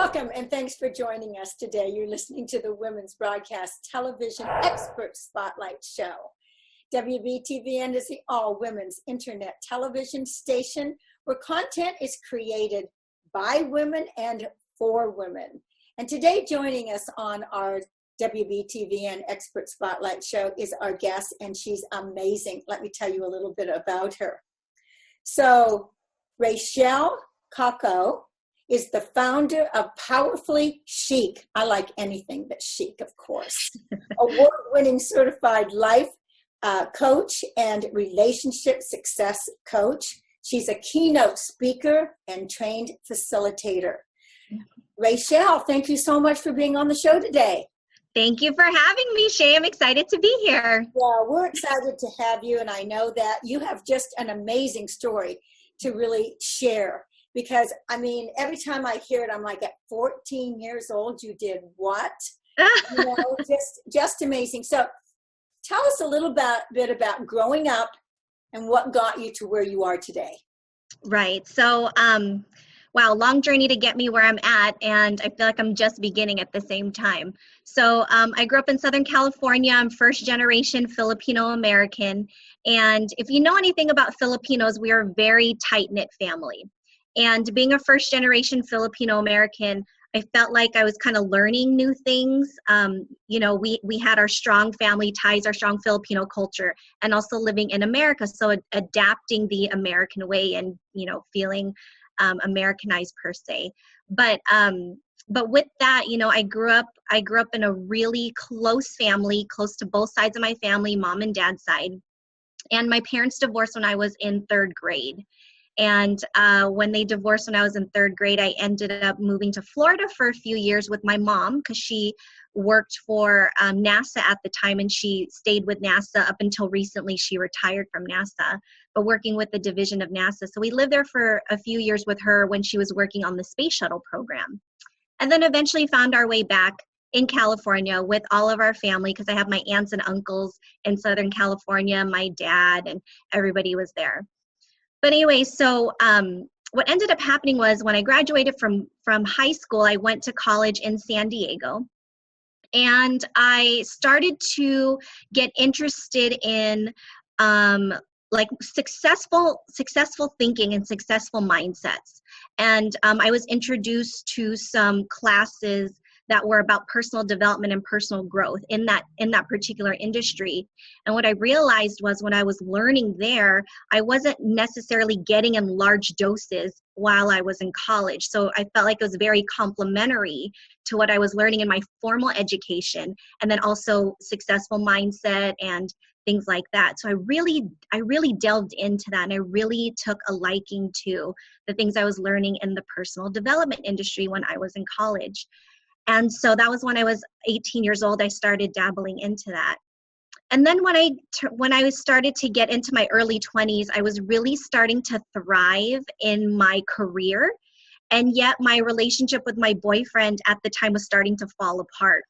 Welcome and thanks for joining us today. You're listening to the Women's Broadcast Television Expert Spotlight Show. WBTVN is the all-women's internet television station where content is created by women and for women. And today joining us on our WBTVN Expert Spotlight Show is our guest, and she's amazing. Let me tell you a little bit about her. So, Rachelle Caco is the founder of Powerfully Chic. I like anything but chic, of course. Award-winning certified life coach and relationship success coach. She's a keynote speaker and trained facilitator. Rachelle, thank you so much for being on the show today. Thank you for having me, Shay. I'm excited to be here. Well, we're excited to have you, and I know that you have just an amazing story to really share. Because, I mean, every time I hear it, I'm like, at 14 years old, you did what? You know, just amazing. So tell us a little bit about growing up and what got you to where you are today. Right. So, wow, long journey to get me where I'm at, and I feel like I'm just beginning at the same time. So I grew up in Southern California. I'm first generation Filipino American. And if you know anything about Filipinos, we are a very tight-knit family. And being a first generation Filipino American, I felt like I was kind of learning new things. You know, we had our strong family ties, our strong Filipino culture, and also living in America. So adapting the American way and, you know, feeling Americanized per se. But with that, you know, I grew up in a really close family, close to both sides of my family, mom and dad's side. And my parents divorced when I was in third grade. And when they divorced when I was in third grade, I ended up moving to Florida for a few years with my mom because she worked for NASA at the time, and she stayed with NASA up until recently. She retired from NASA, but working with the division of NASA. So we lived there for a few years with her when she was working on the space shuttle program. And then eventually found our way back in California with all of our family because I have my aunts and uncles in Southern California, my dad, and everybody was there. But anyway, so what ended up happening was when I graduated from high school, I went to college in San Diego. And I started to get interested in like successful thinking and successful mindsets. And I was introduced to some classes that were about personal development and personal growth in that particular industry. And what I realized was when I was learning there, I wasn't necessarily getting in large doses while I was in college. So I felt like it was very complementary to what I was learning in my formal education, and then also successful mindset and things like that. So I really delved into that, and I really took a liking to the things I was learning in the personal development industry when I was in college. And so that was when I was 18 years old, I started dabbling into that. And then when I started to get into my early 20s, I was really starting to thrive in my career. And yet my relationship with my boyfriend at the time was starting to fall apart.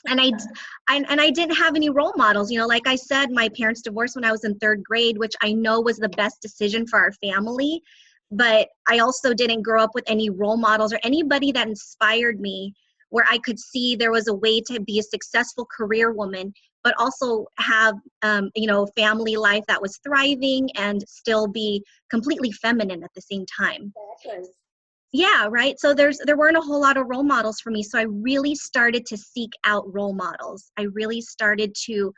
And I didn't have any role models. You know, like I said, my parents divorced when I was in third grade, which I know was the best decision for our family. But I also didn't grow up with any role models or anybody that inspired me, where I could see there was a way to be a successful career woman, but also have, you know, family life that was thriving and still be completely feminine at the same time. Yeah, right. So there weren't a whole lot of role models for me. So I really started to seek out role models. I really started to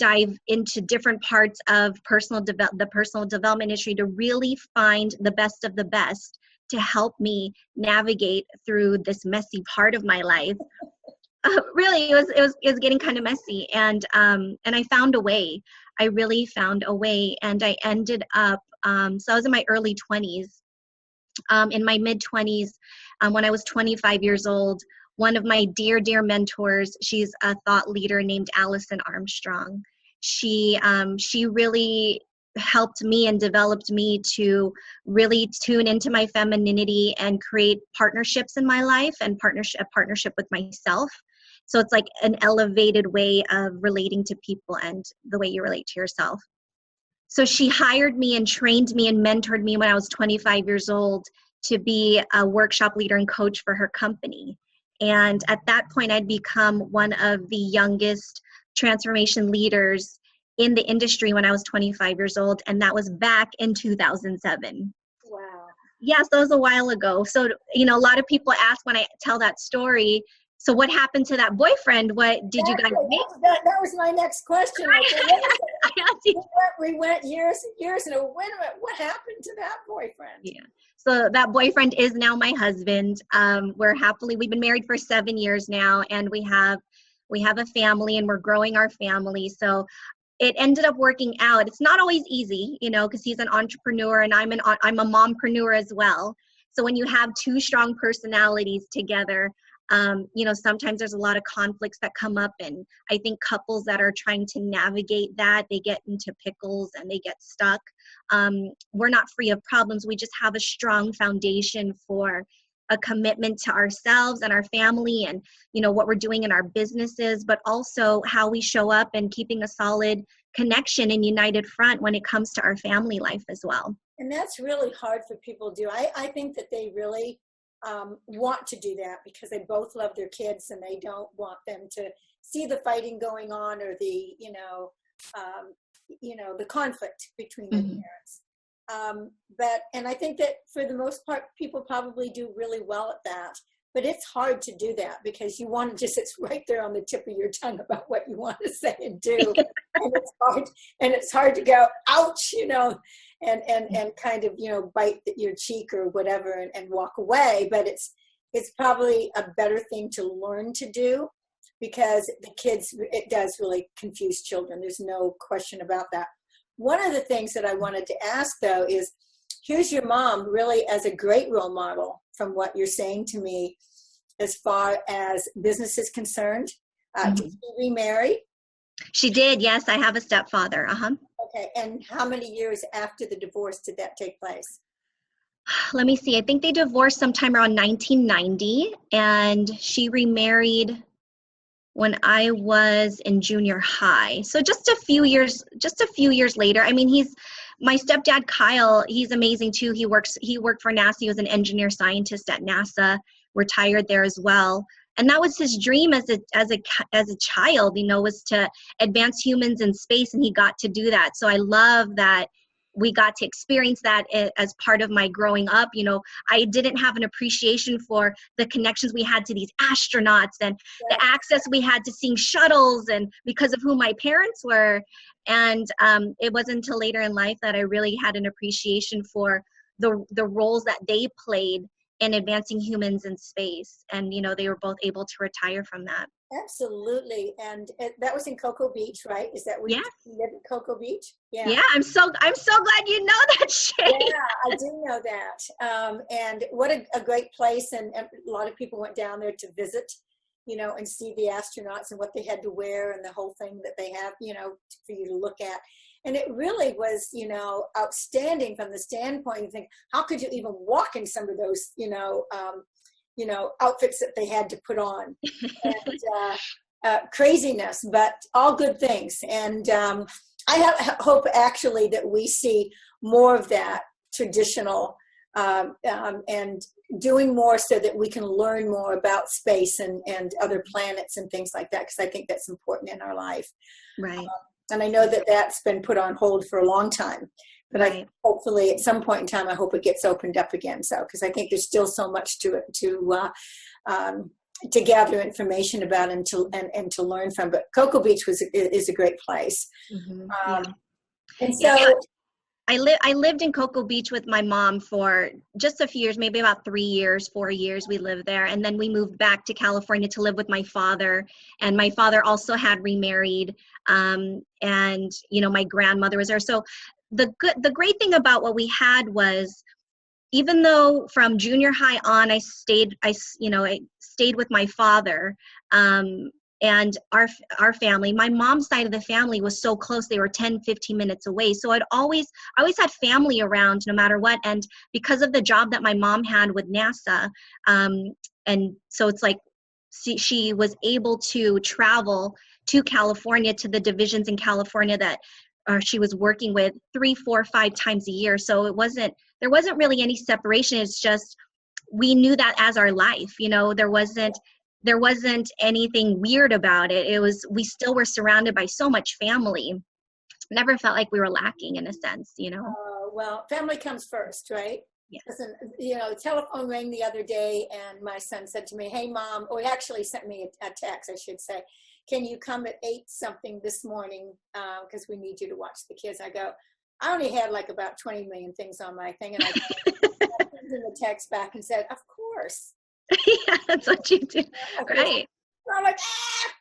dive into different parts of the personal development industry to really find the best of the best to help me navigate through this messy part of my life. Really, it was getting kind of messy, and I found a way. I really found a way, and I ended up. So I was in my early 20s. In my mid 20s, when I was 25 years old, one of my dear mentors, she's a thought leader named Allison Armstrong. She really helped me and developed me to really tune into my femininity and create partnerships in my life and a partnership with myself. So it's like an elevated way of relating to people and the way you relate to yourself. So she hired me and trained me and mentored me when I was 25 years old to be a workshop leader and coach for her company. And at that point, I'd become one of the youngest transformation leaders in the industry when I was 25 years old. And that was back in 2007. Wow. Yes, that was a while ago. So, a lot of people ask when I tell that story, so what happened to that boyfriend? What did you guys make? That was my next question. We went years and years, and wait a minute, what happened to that boyfriend? Yeah. So that boyfriend is now my husband. We've been married for 7 years now, and we have a family, and we're growing our family. So it ended up working out. It's not always easy, because he's an entrepreneur and I'm a mompreneur as well. So when you have two strong personalities together, sometimes there's a lot of conflicts that come up, and I think couples that are trying to navigate that, they get into pickles and they get stuck. We're not free of problems. We just have a strong foundation for a commitment to ourselves and our family, and what we're doing in our businesses, but also how we show up and keeping a solid connection and united front when it comes to our family life as well. And that's really hard for people to do. I think that they really want to do that because they both love their kids and they don't want them to see the fighting going on or the the conflict between the parents. And I think that for the most part, people probably do really well at that. But it's hard to do that because you want to it's right there on the tip of your tongue about what you want to say and do. And it's hard to go, ouch, and kind of, bite your cheek or whatever and walk away. But it's probably a better thing to learn to do because it does really confuse children. There's no question about that. One of the things that I wanted to ask, though, is here's your mom really as a great role model from what you're saying to me as far as business is concerned. Did she remarry? She did, yes. I have a stepfather. Okay, and how many years after the divorce did that take place? Let me see. I think they divorced sometime around 1990, and she remarried when I was in junior high. So just a few years later. I mean, my stepdad, Kyle, he's amazing too. He worked for NASA. He was an engineer scientist at NASA, retired there as well. And that was his dream as a child, was to advance humans in space, and he got to do that. So I love that we got to experience that as part of my growing up. I didn't have an appreciation for the connections we had to these astronauts and the access we had to seeing shuttles, and because of who my parents were. And it wasn't until later in life that I really had an appreciation for the roles that they played in advancing humans in space. And, they were both able to retire from that. Absolutely. And that was in Cocoa Beach, right? Is that where you live in Cocoa Beach? Yeah. Yeah, I'm so glad you know that, Shay. Yeah, I do know that. And what a great place. And a lot of people went down there to visit, and see the astronauts and what they had to wear and the whole thing that they have, for you to look at. And it really was, outstanding from the standpoint of think, how could you even walk in some of those, outfits that they had to put on, and craziness, but all good things. And I hope actually that we see more of that traditional and doing more so that we can learn more about space and other planets and things like that, because I think that's important in our life. Right. And I know that that's been put on hold for a long time, but right. Hopefully at some point in time, I hope it gets opened up again. So, because I think there's still so much to gather information about and to learn from. But Cocoa Beach is a great place. And so. I lived in Cocoa Beach with my mom for just a few years, maybe about 4 years we lived there. And then we moved back to California to live with my father. And my father also had remarried. And, my grandmother was there. So the great thing about what we had was, even though from junior high on, I stayed with my father, and our family, my mom's side of the family was so close. They were 10, 15 minutes away. So I always had family around no matter what. And because of the job that my mom had with NASA, and so it's like she was able to travel to California, to the divisions in California that she was working with 3, 4, 5 times a year. So it wasn't there wasn't really any separation. It's just, we knew that as our life, there wasn't anything weird about it. It was, we still were surrounded by so much family. Never felt like we were lacking in a sense, Well, family comes first, right? Yes. Listen, the telephone rang the other day and my son said to me, "Hey mom," or he actually sent me a text, I should say, "Can you come at 8 something this morning? Because we need you to watch the kids." I go, I only had like about 20 million things on my thing. And I sent him a text back and said, "Of course." Yeah, that's what you do. Right. I'm like,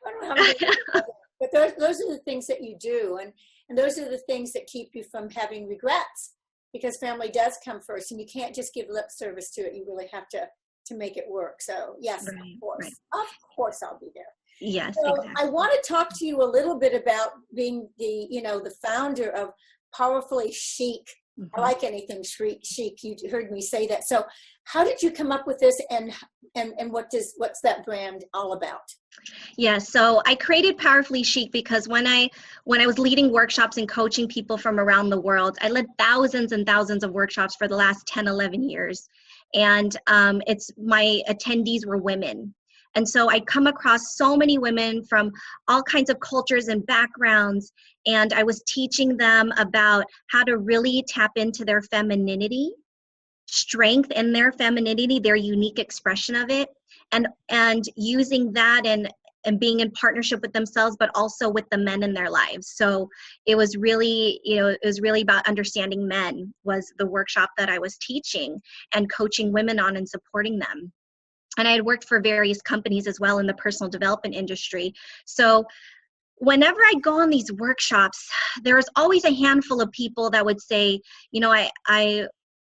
I don't know how to do it. But those are the things that you do. And those are the things that keep you from having regrets, because family does come first and you can't just give lip service to it. You really have to make it work. So yes, right, of course. Right. Of course I'll be there. Yes, so exactly. I want to talk to you a little bit about being the founder of Powerfully Chic. I like anything chic. You heard me say that. So how did you come up with this, and what's that brand all about? Yeah, so I created Powerfully Chic because when I was leading workshops and coaching people from around the world, I led thousands and thousands of workshops for the last 10, 11 years. And my attendees were women. And so I come across so many women from all kinds of cultures and backgrounds, and I was teaching them about how to really tap into their femininity, strength in their femininity, their unique expression of it, and using that and being in partnership with themselves, but also with the men in their lives. So it was really, about understanding men was the workshop that I was teaching and coaching women on and supporting them. And I had worked for various companies as well in the personal development industry. So whenever I go on these workshops, there was always a handful of people that would say,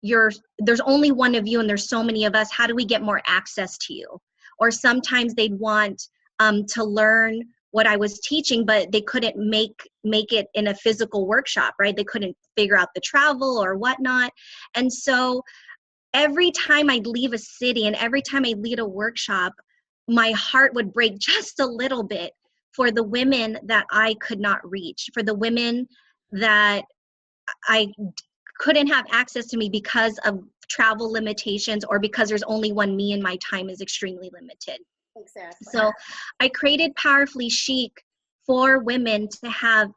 there's only one of you and there's so many of us. How do we get more access to you? Or sometimes they'd want to learn what I was teaching, but they couldn't make it in a physical workshop, right? They couldn't figure out the travel or whatnot. And so every time I'd leave a city and every time I'd lead a workshop, my heart would break just a little bit for the women that I could not reach, for the women that I couldn't have access to me because of travel limitations or because there's only one me and my time is extremely limited. Exactly. So I created Powerfully Chic for women to have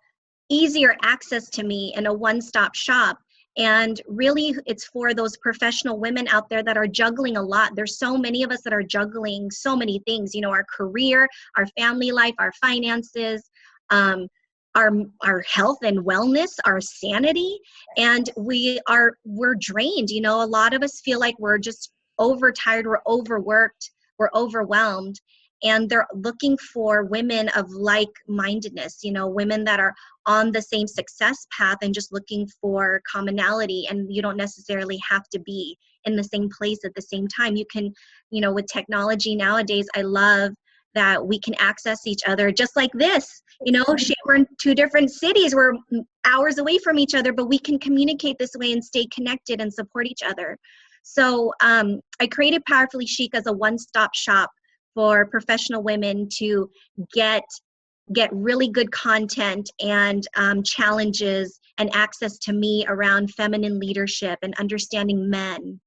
easier access to me in a one-stop shop. And really, it's for those professional women out there that are juggling a lot. There's so many of us that are juggling so many things, our career, our family life, our finances, our health and wellness, our sanity, and we're drained. A lot of us feel like we're just overtired, we're overworked, we're overwhelmed, and they're looking for women of like-mindedness, women that are on the same success path and just looking for commonality. And you don't necessarily have to be in the same place at the same time. You can, with technology nowadays, I love that we can access each other just like this. We're in 2 different cities. We're hours away from each other, but we can communicate this way and stay connected and support each other. So I created Powerfully Chic as a one-stop shop for professional women to get really good content and challenges and access to me around feminine leadership and understanding men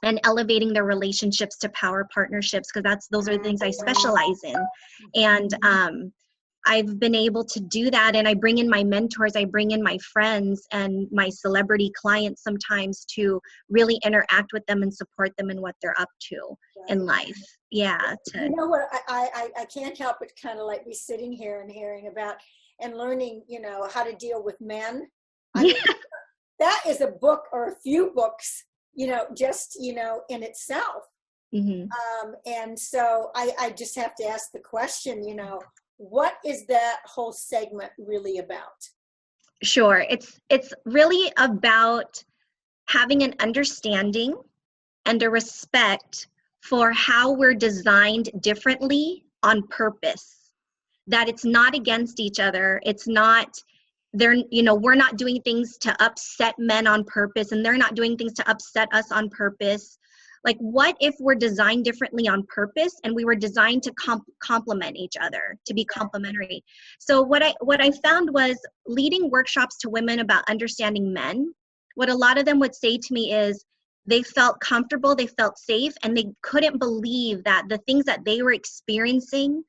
and elevating their relationships to power partnerships, because those are the things I specialize in. And I've been able to do that, and I bring in my mentors, I bring in my friends and my celebrity clients sometimes to really interact with them and support them in what they're up to in life. Yeah. You know what, I can't help but kind of like be sitting here and hearing about and learning, how to deal with men. I mean, that is a book or a few books, just, in itself. Mm-hmm. And so I just have to ask the question, what is that whole segment really about? Sure. It's really about having an understanding and a respect for how we're designed differently on purpose, that it's not against each other. It's not, we're not doing things to upset men on purpose, and they're not doing things to upset us on purpose. Like, what if we're designed differently on purpose and we were designed to complement each other, to be complementary? So what I found was leading workshops to women about understanding men what a lot of them would say to me is they felt comfortable, they felt safe, and they couldn't believe that the things that they were experiencing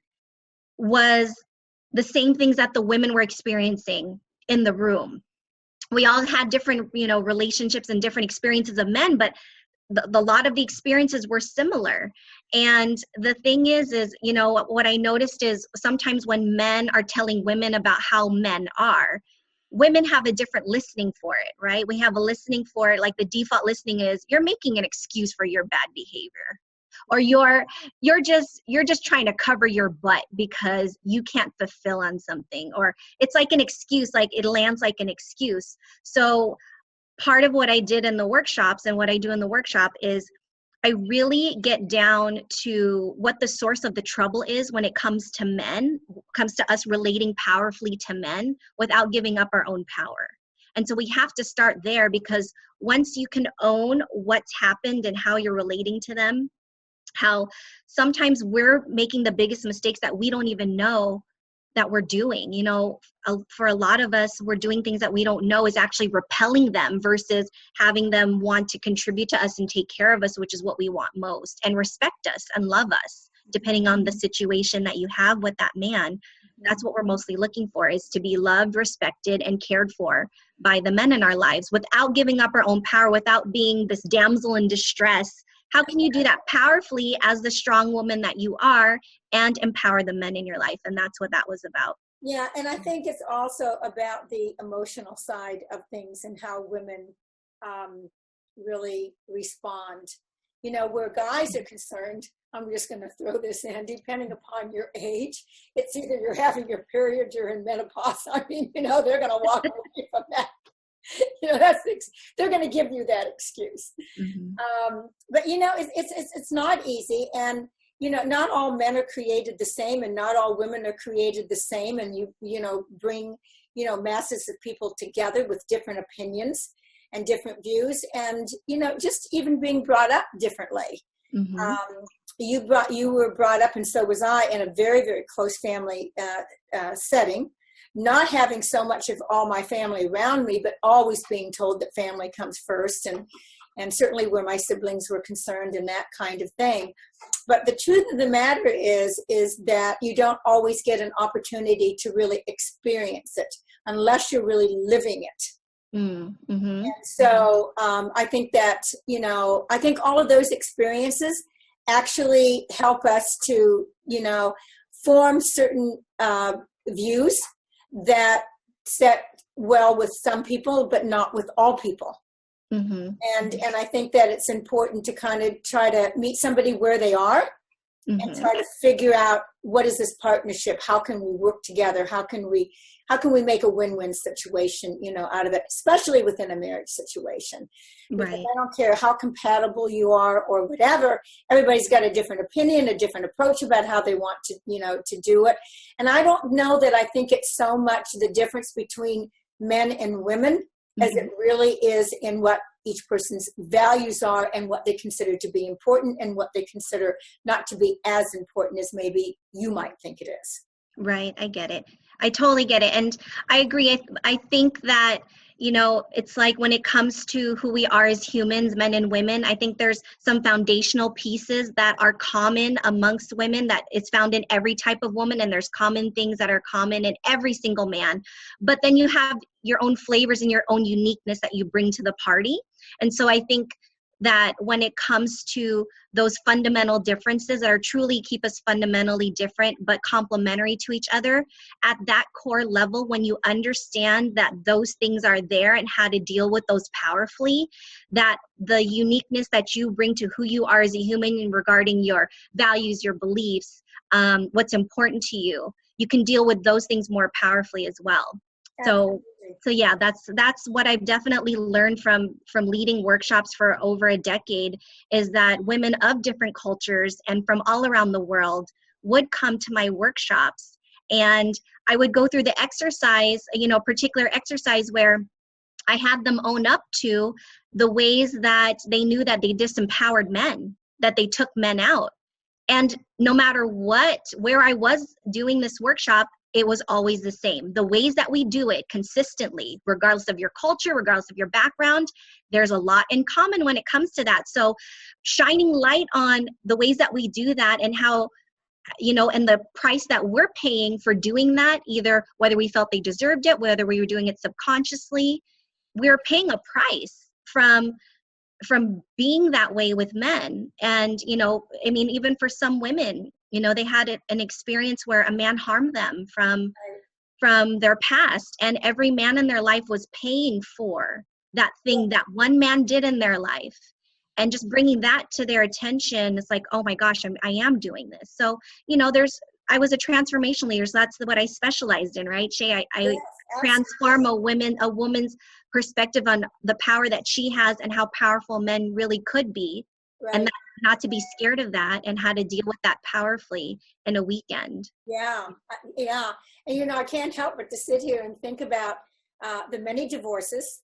was the same things that the women were experiencing in the room. We all had different, relationships and different experiences of men, but the lot of the experiences were similar. And the thing is, what I noticed is sometimes when men are telling women about how men are, women have a different listening for it, right? We have a listening for it, like the default listening is, you're making an excuse for your bad behavior. Or you're just trying to cover your butt because you can't fulfill on something. Or it's like an excuse, like it lands like an excuse. So part of what I did in the workshops and what I do in the workshop is I really get down to what the source of the trouble is when it comes to men, comes to us relating powerfully to men without giving up our own power. And so we have to start there, because once you can own what's happened and how you're relating to them, how sometimes we're making the biggest mistakes that we don't even know that we're doing. For a lot of us, we're doing things that we don't know is actually repelling them versus having them want to contribute to us and take care of us, which is what we want most, and respect us and love us, depending on the situation that you have with that man. That's what we're mostly looking for, is to be loved, respected, and cared for by the men in our lives without giving up our own power, without being this damsel in distress. How can you do that powerfully as the strong woman that you are and empower the men in your life? And that's what that was about. Yeah, and I think it's also about the emotional side of things and how women really respond. Where guys are concerned, I'm just going to throw this in, depending upon your age, it's either you're having your period, you're in menopause. I mean, they're going to walk away from that. They're going to give you that excuse. Mm-hmm. But it's not easy, and not all men are created the same, and not all women are created the same. And you bring masses of people together with different opinions and different views, and just even being brought up differently. Mm-hmm. You were brought up, and so was I, in a very, very close family setting. Not having so much of all my family around me, but always being told that family comes first, and certainly where my siblings were concerned and that kind of thing. But the truth of the matter is that you don't always get an opportunity to really experience it unless you're really living it. Mm-hmm. And so I think that, I think all of those experiences actually help us to, form certain views that set well with some people, but not with all people. Mm-hmm. And I think that it's important to kind of try to meet somebody where they are, mm-hmm. and try to figure out, what is this partnership? How can we work together? How can we make a win-win situation, out of it, especially within a marriage situation? Because right. I don't care how compatible you are or whatever, everybody's got a different opinion, a different approach about how they want to, to do it. And I don't know that I think it's so much the difference between men and women, mm-hmm. as it really is in what each person's values are and what they consider to be important and what they consider not to be as important as maybe you might think it is. Right. I get it. I totally get it. And I agree. I think that, it's like when it comes to who we are as humans, men and women, I think there's some foundational pieces that are common amongst women that it's found in every type of woman. And there's common things that are common in every single man. But then you have your own flavors and your own uniqueness that you bring to the party. And so I think that when it comes to those fundamental differences that are truly keep us fundamentally different but complementary to each other, at that core level, when you understand that those things are there and how to deal with those powerfully, that the uniqueness that you bring to who you are as a human regarding your values, your beliefs, what's important to you, you can deal with those things more powerfully as well. So yeah, that's what I've definitely learned from leading workshops for over a decade, is that women of different cultures and from all around the world would come to my workshops, and I would go through the exercise, particular exercise where I had them own up to the ways that they knew that they disempowered men, that they took men out. And no matter where I was doing this workshop, it was always the same. The ways that we do it consistently, regardless of your culture, regardless of your background, there's a lot in common when it comes to that. So shining light on the ways that we do that and how, and the price that we're paying for doing that, either whether we felt they deserved it, whether we were doing it subconsciously, we're paying a price from being that way with men. And, even for some women, they had an experience where a man harmed them from their past, and every man in their life was paying for that thing that one man did in their life. And just bringing that to their attention, it's like, oh my gosh, I am doing this. So, I was a transformation leader, so that's what I specialized in, right, Shay? I Yes, transform a woman's perspective on the power that she has and how powerful men really could be, right. and not to be scared of that, and how to deal with that powerfully in a weekend. Yeah. And I can't help but to sit here and think about the many divorces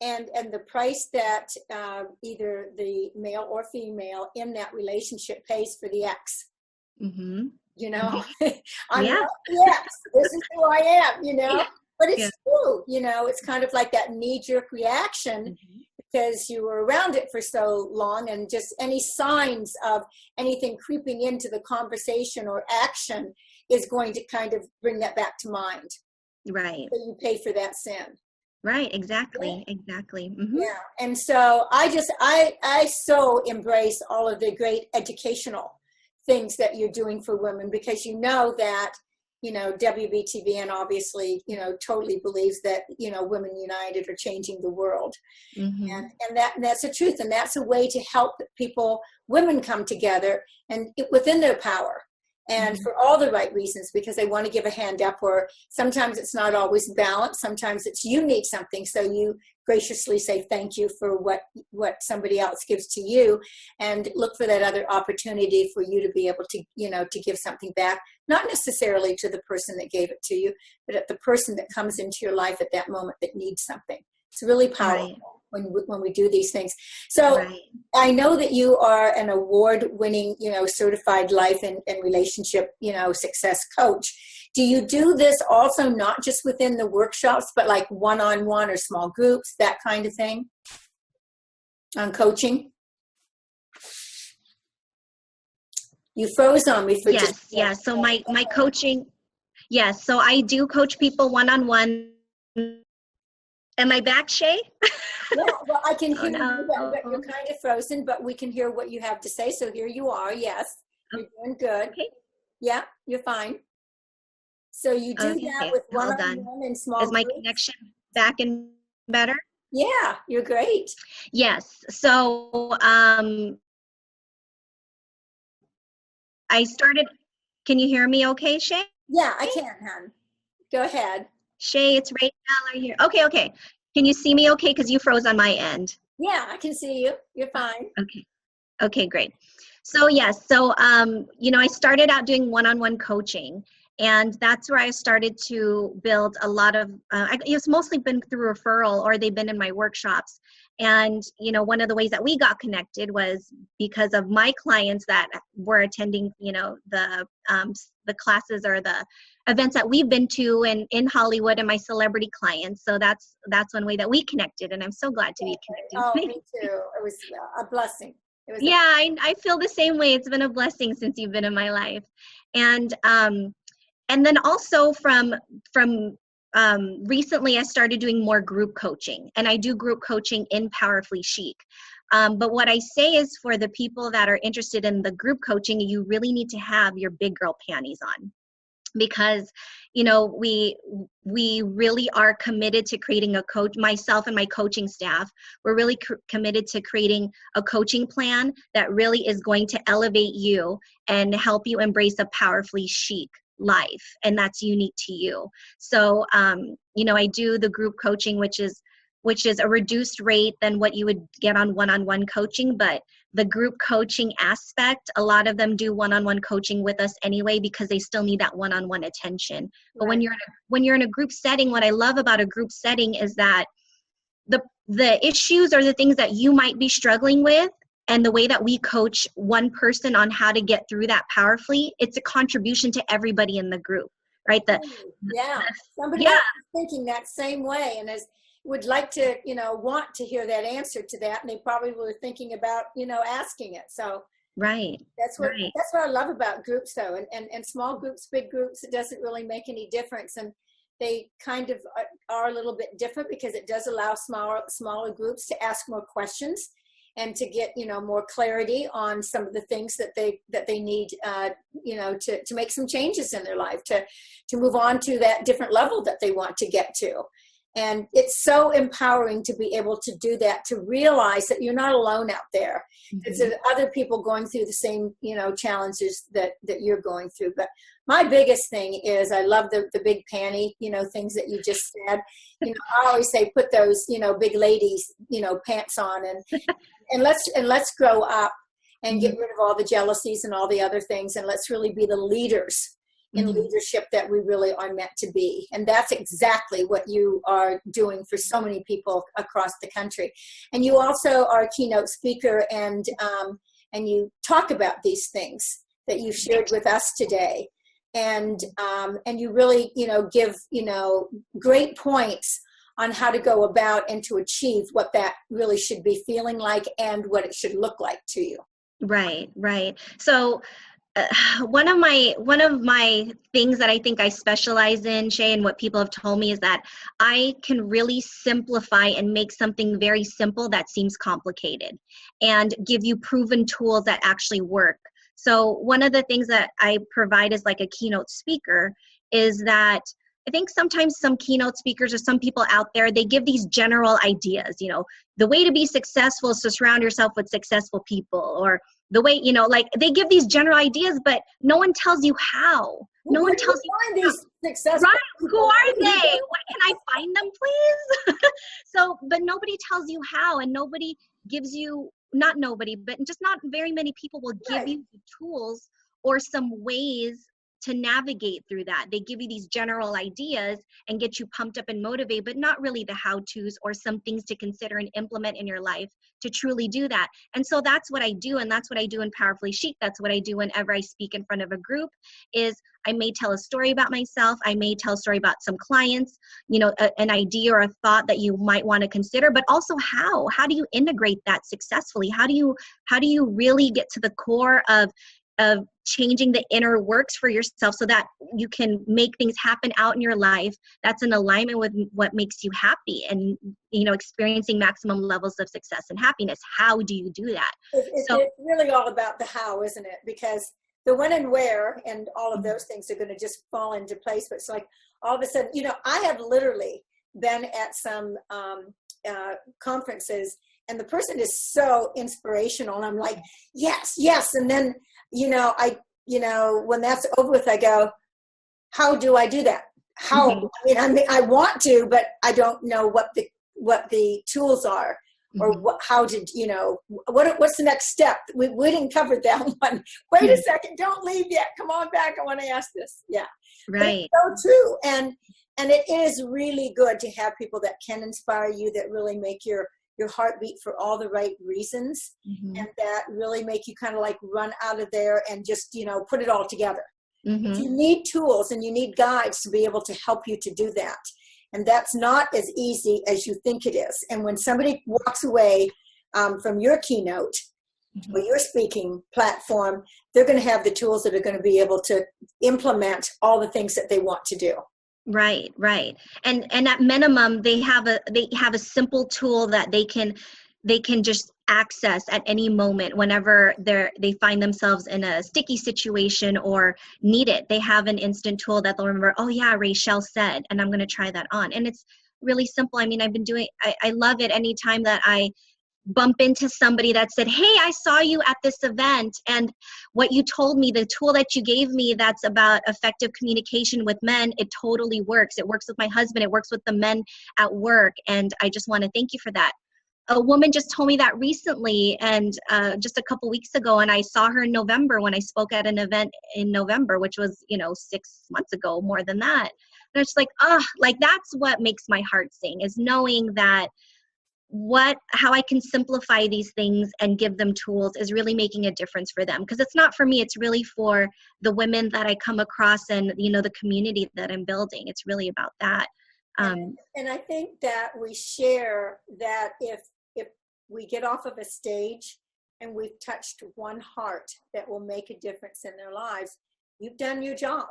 and the price that either the male or female in that relationship pays for the ex. Mm-hmm. I'm Yeah. not the ex. This is who I am, Yeah. But it's true, it's kind of like that knee-jerk reaction, Mm-hmm. because you were around it for so long, and just any signs of anything creeping into the conversation or action is going to kind of bring that back to mind. Right. So you pay for that sin. Right. Exactly. Yeah. Exactly. Mm-hmm. Yeah. And so I so embrace all of the great educational things that you're doing for women, because that WBTVN obviously, totally believes that, Women United are changing the world. Mm-hmm. And that's the truth. And that's a way to help women come together and within their power, and Mm-hmm. for all the right reasons, because they want to give a hand up, or sometimes it's not always balanced. Sometimes it's you need something, so you graciously say thank you for what somebody else gives to you, and look for that other opportunity for you to be able to, to give something back, not necessarily to the person that gave it to you, but at the person that comes into your life at that moment that needs something. It's really powerful. Right. When we do these things. So right. I know that you are an award-winning, certified life and relationship, success coach. Do you do this also not just within the workshops, but like one-on-one or small groups, that kind of thing on coaching? You froze on me for just. Yes. So my coaching, yes. So I do coach people one-on-one. Am I back, Shay? Yeah, well, I can hear you, but you're kind of frozen, but we can hear what you have to say. So here you are. Yes, you're doing good. Okay. Yeah, you're fine. So you do that with one-on-one and small groups? Is my connection back and better? Yeah, you're great. Yes. So I started. Can you hear me okay, Shay? Yeah, I can, hon. Go ahead. Shay, it's Rachelle here. Okay. Can you see me okay? Because you froze on my end. Yeah, I can see you. You're fine. Okay, great. So yes, I started out doing one-on-one coaching, and that's where I started to build a lot of, it's mostly been through referral, or they've been in my workshops. And, one of the ways that we got connected was because of my clients that were attending, the classes or the events that we've been to in Hollywood, and my celebrity clients. So that's one way that we connected, and I'm so glad to be connected. Oh, me too. It was a blessing. I feel the same way. It's been a blessing since you've been in my life. And then also from recently, I started doing more group coaching, and I do group coaching in Powerfully Chic. But what I say is, for the people that are interested in the group coaching, you really need to have your big girl panties on, because we really are committed to creating a coach. Myself and my coaching staff, we're really committed to creating a coaching plan that really is going to elevate you and help you embrace a powerfully chic life, and that's unique to you. So I do the group coaching, which is a reduced rate than what you would get on one-on-one coaching. But the group coaching aspect, a lot of them do one-on-one coaching with us anyway, because they still need that one-on-one attention. But when you're in a group setting, what I love about a group setting is that the issues or the things that you might be struggling with, and the way that we coach one person on how to get through that powerfully, it's a contribution to everybody in the group. right? Yeah, somebody yeah, else is thinking that same way and would like to, want to hear that answer to that, and they probably were thinking about, asking it. So right, that's what right. that's what I love about groups, though, and small groups, big groups, it doesn't really make any difference, and they kind of are a little bit different because it does allow smaller groups to ask more questions and to get more clarity on some of the things that they need to make some changes in their life, to move on to that different level that they want to get to. And it's so empowering to be able to do that, to realize that you're not alone out there. Mm-hmm. There's other people going through the same, challenges that you're going through. But my biggest thing is I love the big panty, things that you just said. I always say put those, big ladies, pants on and let's grow up and get rid of all the jealousies and all the other things, and let's really be the leaders in leadership that we really are meant to be. And that's exactly what you are doing for so many people across the country. And you also are a keynote speaker, and you talk about these things that you shared with us today. And you really, give, great points on how to go about and to achieve what that really should be feeling like and what it should look like to you. Right, right. So one of my things that I think I specialize in, Shay, and what people have told me is that I can really simplify and make something very simple that seems complicated and give you proven tools that actually work. So one of the things that I provide as like a keynote speaker is that I think sometimes some keynote speakers or some people out there, they give these general ideas, the way to be successful is to surround yourself with successful people, or the way, like they give these general ideas, but no one tells you how. No one tells you find these successful right? people. Who are they? What, can I find them, please? So, but nobody tells you how, and nobody gives you, not nobody, but just not very many people will give you the tools or some ways to navigate through that. They give you these general ideas and get you pumped up and motivated, but not really the how-tos or some things to consider and implement in your life to truly do that. And so that's what I do, and that's what I do in Powerfully Chic. That's what I do whenever I speak in front of a group, is I may tell a story about myself. I may tell a story about some clients, an idea or a thought that you might want to consider, but also how do you integrate that successfully? How do you really get to the core of changing the inner works for yourself so that you can make things happen out in your life that's in alignment with what makes you happy and, experiencing maximum levels of success and happiness? How do you do that? It's really all about the how, isn't it? Because the when and where and all of those things are going to just fall into place. But it's like all of a sudden, I have literally been at some conferences, and the person is so inspirational, and I'm like, yes. And then, when that's over with, I go, how do I do that? How, I want to, but I don't know what the tools are, or what's the next step? We didn't cover that one. Wait a second, don't leave yet. Come on back. I want to ask this. Yeah. Right. But it's so true. And it is really good to have people that can inspire you, that really make your heart beat for all the right reasons, and that really make you kind of like run out of there and just, put it all together. But you need tools and you need guides to be able to help you to do that. And that's not as easy as you think it is. And when somebody walks away from your keynote or your speaking platform, they're going to have the tools that are going to be able to implement all the things that they want to do. Right. And at minimum, they have a simple tool that they can just access at any moment whenever they find themselves in a sticky situation or need it. They have an instant tool that they'll remember, oh yeah, Rachelle said, and I'm going to try that on. And it's really simple. I mean, I love it anytime that I bump into somebody that said, hey, I saw you at this event, and what you told me, the tool that you gave me that's about effective communication with men, it totally works. It works with my husband. It works with the men at work. And I just want to thank you for that. A woman just told me that recently, and just a couple weeks ago, and I saw her in November when I spoke at an event in November, which was, 6 months ago, more than that. And it's like, that's what makes my heart sing, is knowing that how I can simplify these things and give them tools is really making a difference for them. Because it's not for me, it's really for the women that I come across and, the community that I'm building. It's really about that. And I think that we share that if we get off of a stage and we've touched one heart that will make a difference in their lives, you've done your job.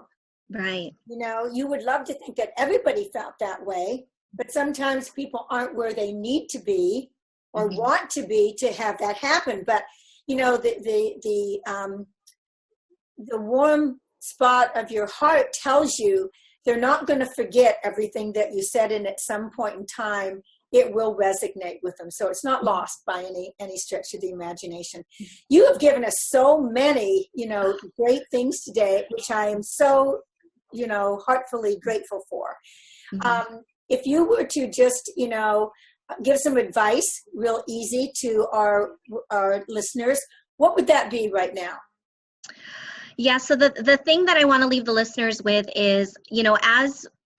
Right. You would love to think that everybody felt that way, but sometimes people aren't where they need to be or want to be to have that happen. But, the warm spot of your heart tells you they're not going to forget everything that you said, and at some point in time, it will resonate with them. So it's not lost by any stretch of the imagination. You have given us so many, great things today, which I am so, heartfully grateful for. If you were to just, give some advice real easy to our listeners, what would that be right now? Yeah, so the thing that I want to leave the listeners with is,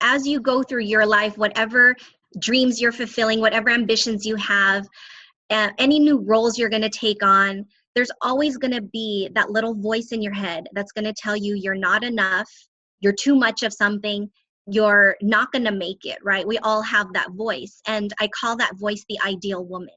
as you go through your life, whatever dreams you're fulfilling, whatever ambitions you have, any new roles you're going to take on, there's always going to be that little voice in your head that's going to tell you you're not enough, you're too much of something, you're not going to make it, right? We all have that voice. And I call that voice the ideal woman,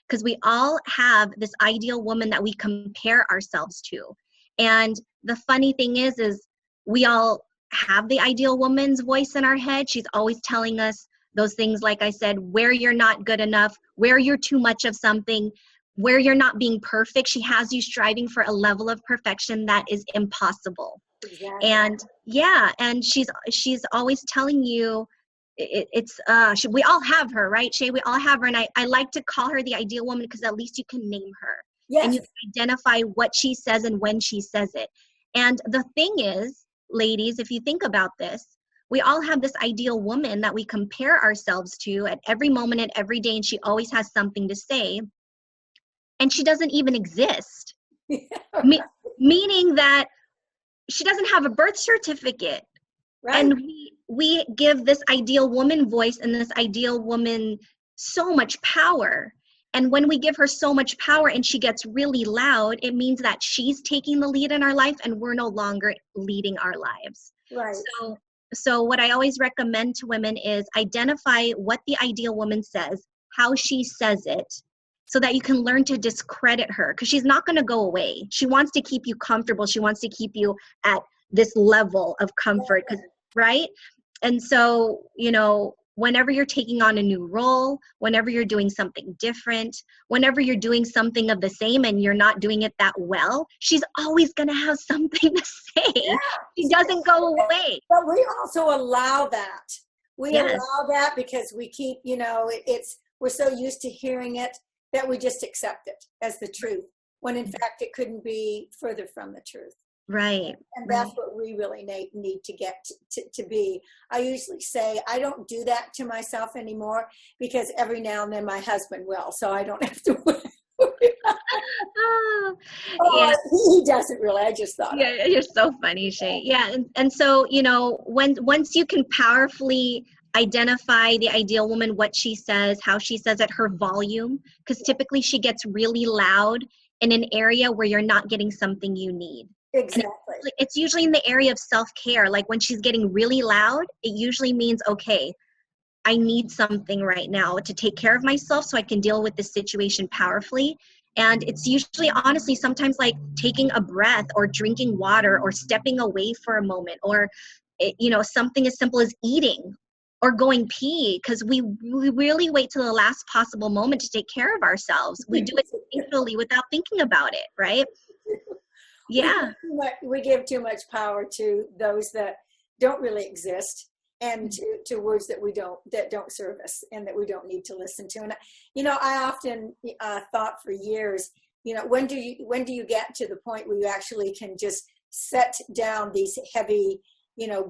because we all have this ideal woman that we compare ourselves to. And the funny thing is we all have the ideal woman's voice in our head. She's always telling us those things, like I said, where you're not good enough, where you're too much of something, where you're not being perfect. She has you striving for a level of perfection that is impossible. Exactly. And she's always telling you we all have her, right, Shay? We all have her. And I like to call her the ideal woman because at least you can name her. Yes. And you can identify what she says and when she says it. And the thing is, ladies, if you think about this, we all have this ideal woman that we compare ourselves to at every moment and every day, and she always has something to say. And she doesn't even exist. Meaning that she doesn't have a birth certificate. Right. And we give this ideal woman voice and this ideal woman so much power. And when we give her so much power and she gets really loud, it means that she's taking the lead in our life and we're no longer leading our lives. Right. So what I always recommend to women is identify what the ideal woman says, how she says it, so that you can learn to discredit her, because she's not going to go away. She wants to keep you comfortable. She wants to keep you at this level of comfort, right? And so, whenever you're taking on a new role, whenever you're doing something different, whenever you're doing something of the same and you're not doing it that well, she's always going to have something to say. Yeah. She doesn't go away. But we also allow that. We allow that because we keep, we're so used to hearing it that we just accept it as the truth, when in fact it couldn't be further from the truth. Right. And that's what we really need to get to be. I usually say I don't do that to myself anymore, because every now and then my husband will, so I don't have to worry. Yeah. He doesn't really. I just thought. Yeah, you're so funny, Shay. Yeah, and so once you can powerfully identify the ideal woman, what she says, how she says it, her volume, because typically she gets really loud in an area where you're not getting something you need. Exactly. It's usually in the area of self-care. Like when she's getting really loud, it usually means, okay, I need something right now to take care of myself so I can deal with this situation powerfully. And it's usually, honestly, sometimes like taking a breath or drinking water or stepping away for a moment, or, something as simple as eating or going pee, because we really wait till the last possible moment to take care of ourselves. We do it instinctually without thinking about it, right? Yeah. We give too much power to those that don't really exist, and to words that don't serve us and that we don't need to listen to. And I often thought for years, when do you get to the point where you actually can just set down these heavy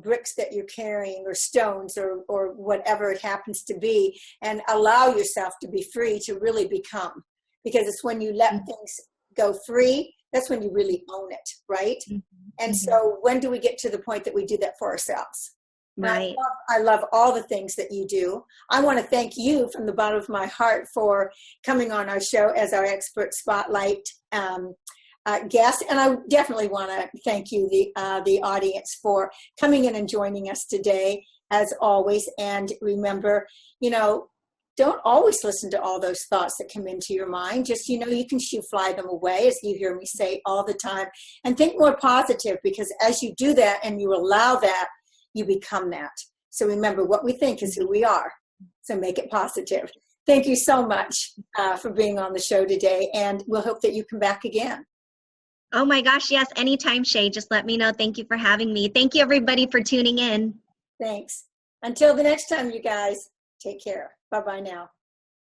bricks that you're carrying, or stones, or whatever it happens to be, and allow yourself to be free to really become. Because it's when you let things go free, that's when you really own it, right? Mm-hmm. And so when do we get to the point that we do that for ourselves? And Right. I love all the things that you do. I want to thank you from the bottom of my heart for coming on our show as our expert spotlight guest. And I definitely want to thank you, the audience, for coming in and joining us today, as always. And remember, don't always listen to all those thoughts that come into your mind. Just, you can fly them away, as you hear me say all the time, and think more positive, because as you do that and you allow that, you become that. So remember, what we think is who we are. So make it positive. Thank you so much for being on the show today, and we'll hope that you come back again. Oh my gosh, yes, anytime, Shay. Just let me know. Thank you for having me. Thank you, everybody, for tuning in. Thanks. Until the next time, you guys, take care. Bye-bye now.